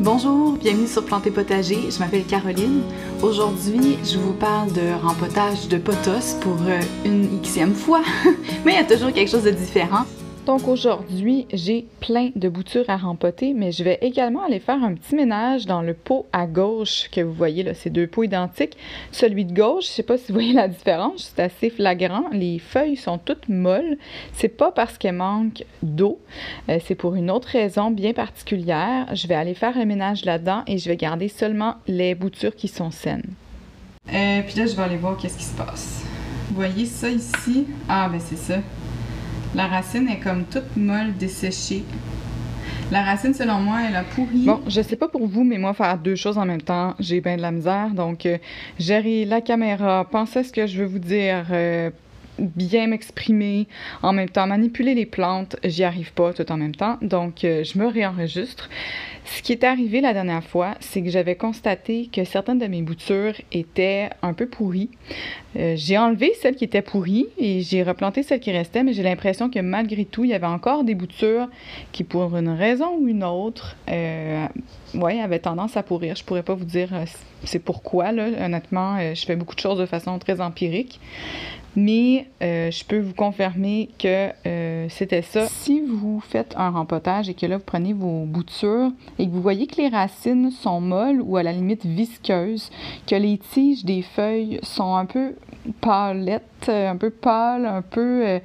Bonjour, bienvenue sur Planter Potager, je m'appelle Caroline. Aujourd'hui, je vous parle de rempotage de potos pour une xème fois, mais il y a toujours quelque chose de différent. Donc aujourd'hui, j'ai plein de boutures à rempoter, mais je vais également aller faire un petit ménage dans le pot à gauche que vous voyez là, c'est deux pots identiques. Celui de gauche, je ne sais pas si vous voyez la différence, c'est assez flagrant, les feuilles sont toutes molles. C'est pas parce qu'elles manquent d'eau, c'est pour une autre raison bien particulière. Je vais aller faire le ménage là-dedans et je vais garder seulement les boutures qui sont saines. Puis là, je vais aller voir qu'est-ce qui se passe. Vous voyez ça ici? Ah, ben c'est ça. La racine est comme toute molle, desséchée. La racine, selon moi, elle a pourri. Bon, je sais pas pour vous, mais moi, faire deux choses en même temps, j'ai bien de la misère. Donc, gérer la caméra, penser à ce que je veux vous dire, bien m'exprimer, en même temps manipuler les plantes, j'y arrive pas tout en même temps. Donc, je me réenregistre. Ce qui est arrivé la dernière fois, c'est que j'avais constaté que certaines de mes boutures étaient un peu pourries. J'ai enlevé celles qui étaient pourries et j'ai replanté celles qui restaient, mais j'ai l'impression que malgré tout, il y avait encore des boutures qui, pour une raison ou une autre, avaient tendance à pourrir. Je pourrais pas vous dire c'est pourquoi, là. Honnêtement, je fais beaucoup de choses de façon très empirique. Mais je peux vous confirmer que c'était ça. Si vous faites un rempotage et que là, vous prenez vos boutures et que vous voyez que les racines sont molles ou à la limite visqueuses, que les tiges des feuilles sont un peu pâlettes, un peu pâles, un peu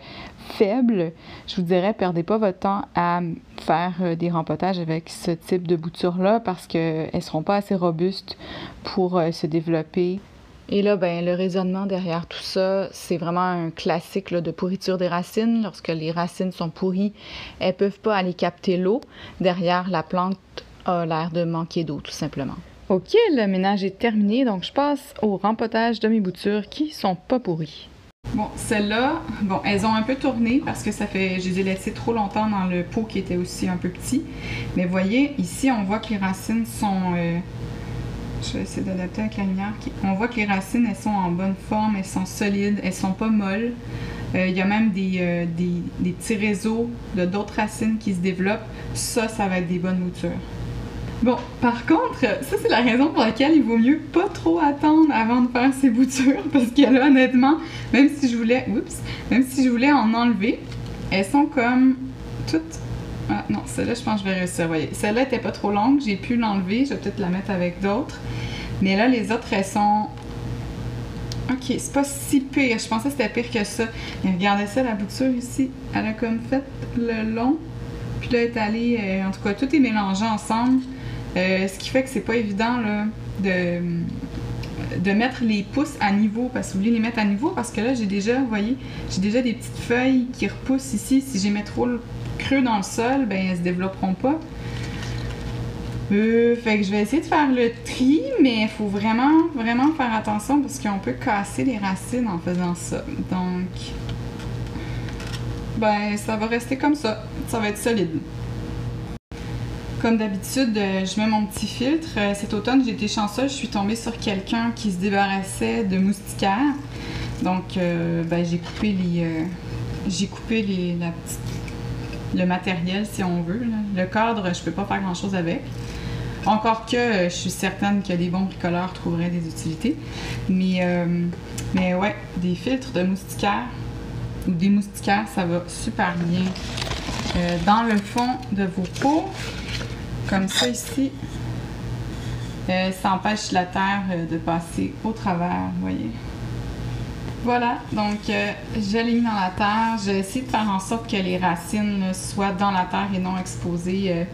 faibles, je vous dirais, perdez pas votre temps à faire des rempotages avec ce type de boutures-là parce qu'elles ne seront pas assez robustes pour se développer. Et là, ben, le raisonnement derrière tout ça, c'est vraiment un classique là, de pourriture des racines. Lorsque les racines sont pourries, elles ne peuvent pas aller capter l'eau. Derrière, la plante a l'air de manquer d'eau, tout simplement. OK, le ménage est terminé, donc je passe au rempotage de mes boutures qui sont pas pourries. Bon, celles-là, bon, elles ont un peu tourné parce que je les ai laissées trop longtemps dans le pot qui était aussi un peu petit. Mais voyez, ici, on voit que les racines sont... Je vais essayer d'adapter avec la lumière. On voit que les racines, elles sont en bonne forme, elles sont solides, elles sont pas molles. Il y a même des petits réseaux de d'autres racines qui se développent. Ça va être des bonnes boutures. Bon, par contre, ça c'est la raison pour laquelle il vaut mieux pas trop attendre avant de faire ces boutures. Parce que là, honnêtement, même si je voulais en enlever, elles sont comme toutes... Ah non, celle-là, je pense que je vais réussir. Voyez, celle-là n'était pas trop longue, j'ai pu l'enlever, je vais peut-être la mettre avec d'autres. Mais là, les autres, elles sont... Ok, c'est pas si pire, je pensais que c'était pire que ça. Mais regardez ça, la bouture ici, elle a comme fait le long. Puis là, elle est allée, en tout cas, tout est mélangé ensemble. Ce qui fait que c'est pas évident, là, de mettre les pousses à niveau, parce que vous voulez les mettre à niveau, parce que là, j'ai déjà, vous voyez, j'ai déjà des petites feuilles qui repoussent ici. Si je les mets trop creux dans le sol, ben elles se développeront pas. Fait que je vais essayer de faire le tri, mais il faut vraiment, vraiment faire attention parce qu'on peut casser les racines en faisant ça. Donc, ben ça va rester comme ça. Ça va être solide. Comme d'habitude, je mets mon petit filtre. Cet automne, j'ai été chanceuse, je suis tombée sur quelqu'un qui se débarrassait de moustiquaires. Donc, ben, j'ai coupé le matériel, si on veut. Là. Le cadre, je peux pas faire grand-chose avec. Encore que je suis certaine que des bons bricoleurs trouveraient des utilités. Mais ouais, des filtres de moustiquaires ou des moustiquaires, ça va super bien. Dans le fond de vos pots, comme ça ici, ça empêche la terre de passer au travers, vous voyez. Voilà, donc je l'ai mis dans la terre. J'ai essayé de faire en sorte que les racines soient dans la terre et non exposées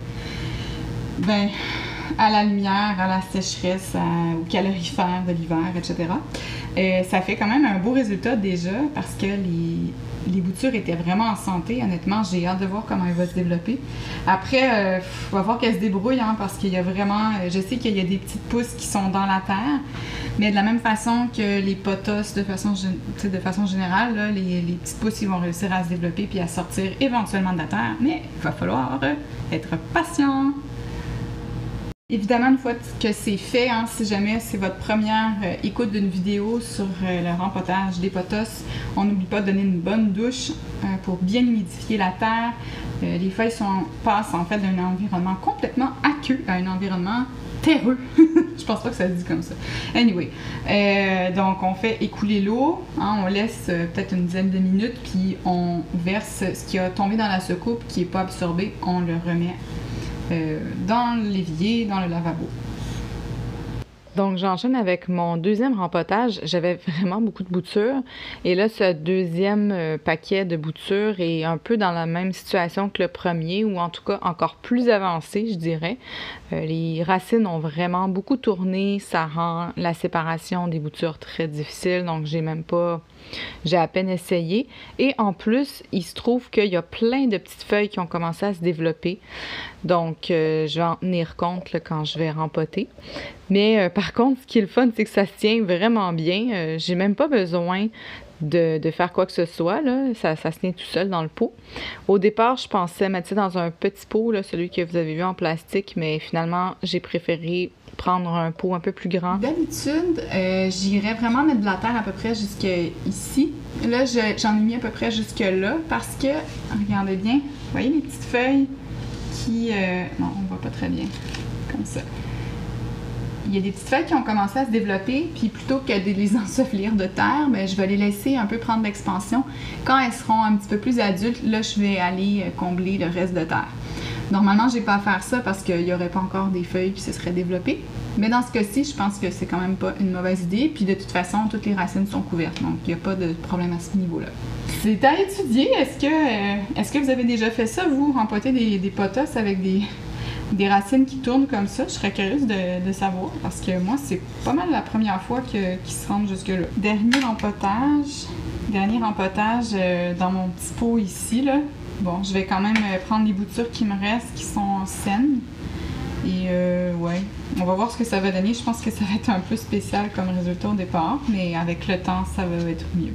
à la lumière, à la sécheresse, aux calorifères de l'hiver, etc. Ça fait quand même un beau résultat déjà parce que les boutures étaient vraiment en santé. Honnêtement, j'ai hâte de voir comment elle va se développer. Après, il va falloir qu'elle se débrouille hein, parce qu'il y a vraiment... Je sais qu'il y a des petites pousses qui sont dans la terre, mais de la même façon que les potos, de façon générale, là, les petites pousses, ils vont réussir à se développer puis à sortir éventuellement de la terre. Mais il va falloir être patient. Évidemment, une fois que c'est fait, hein, si jamais c'est votre première écoute d'une vidéo sur le rempotage des potos, on n'oublie pas de donner une bonne douche pour bien humidifier la terre. Les feuilles passent en fait d'un environnement complètement aqueux à un environnement terreux. Je pense pas que ça se dit comme ça. Anyway, donc on fait écouler l'eau, hein, on laisse peut-être une dizaine de minutes, puis on verse ce qui a tombé dans la secoupe qui n'est pas absorbé, on le remet dans l'évier, dans le lavabo. Donc, j'enchaîne avec mon deuxième rempotage. J'avais vraiment beaucoup de boutures. Et là, ce deuxième paquet de boutures est un peu dans la même situation que le premier, ou en tout cas encore plus avancé, je dirais. Les racines ont vraiment beaucoup tourné. Ça rend la séparation des boutures très difficile. Donc, j'ai à peine essayé. Et en plus, il se trouve qu'il y a plein de petites feuilles qui ont commencé à se développer. Donc, je vais en tenir compte là, quand je vais rempoter. Mais par contre, ce qui est le fun, c'est que ça se tient vraiment bien. J'ai même pas besoin de faire quoi que ce soit, là. Ça se tient tout seul dans le pot. Au départ, je pensais mettre ça dans un petit pot, là, celui que vous avez vu en plastique, mais finalement, j'ai préféré prendre un pot un peu plus grand. D'habitude, j'irais vraiment mettre de la terre à peu près jusque ici. Là, j'en ai mis à peu près jusque là parce que, regardez bien, vous voyez les petites feuilles qui... non, on voit pas très bien, comme ça. Il y a des petites feuilles qui ont commencé à se développer, puis plutôt que de les ensevelir de terre, bien, je vais les laisser un peu prendre l'expansion. Quand elles seront un petit peu plus adultes, là, je vais aller combler le reste de terre. Normalement, je n'ai pas à faire ça parce qu'il n'y aurait pas encore des feuilles qui se seraient développées. Mais dans ce cas-ci, je pense que c'est quand même pas une mauvaise idée. Puis de toute façon, toutes les racines sont couvertes, donc il n'y a pas de problème à ce niveau-là. C'est à étudier. Est-ce que vous avez déjà fait ça, vous, rempoter des potos avec des racines qui tournent comme ça? Je serais curieuse de savoir parce que moi, c'est pas mal la première fois qu'ils se rendent jusque-là. Dernier rempotage dans mon petit pot ici, là. Bon, je vais quand même prendre les boutures qui me restent, qui sont saines. Et ouais, on va voir ce que ça va donner. Je pense que ça va être un peu spécial comme résultat au départ, mais avec le temps, ça va être mieux.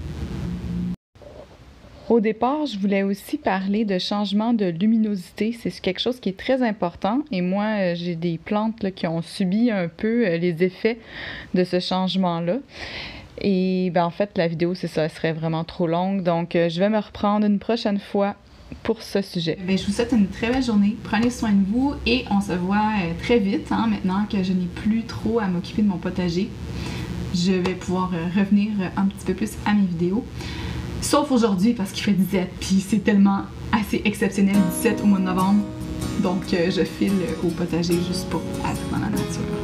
Au départ, je voulais aussi parler de changement de luminosité. C'est quelque chose qui est très important. Et moi, j'ai des plantes là, qui ont subi un peu les effets de ce changement-là. Et ben, en fait, la vidéo, c'est ça, elle serait vraiment trop longue. Donc, je vais me reprendre une prochaine fois pour ce sujet. Bien, je vous souhaite une très belle journée. Prenez soin de vous et on se voit très vite, hein, maintenant que je n'ai plus trop à m'occuper de mon potager. Je vais pouvoir revenir un petit peu plus à mes vidéos. Sauf aujourd'hui parce qu'il fait 17, puis c'est tellement assez exceptionnel, 17 au mois de novembre. Donc je file au potager juste pour être dans la nature.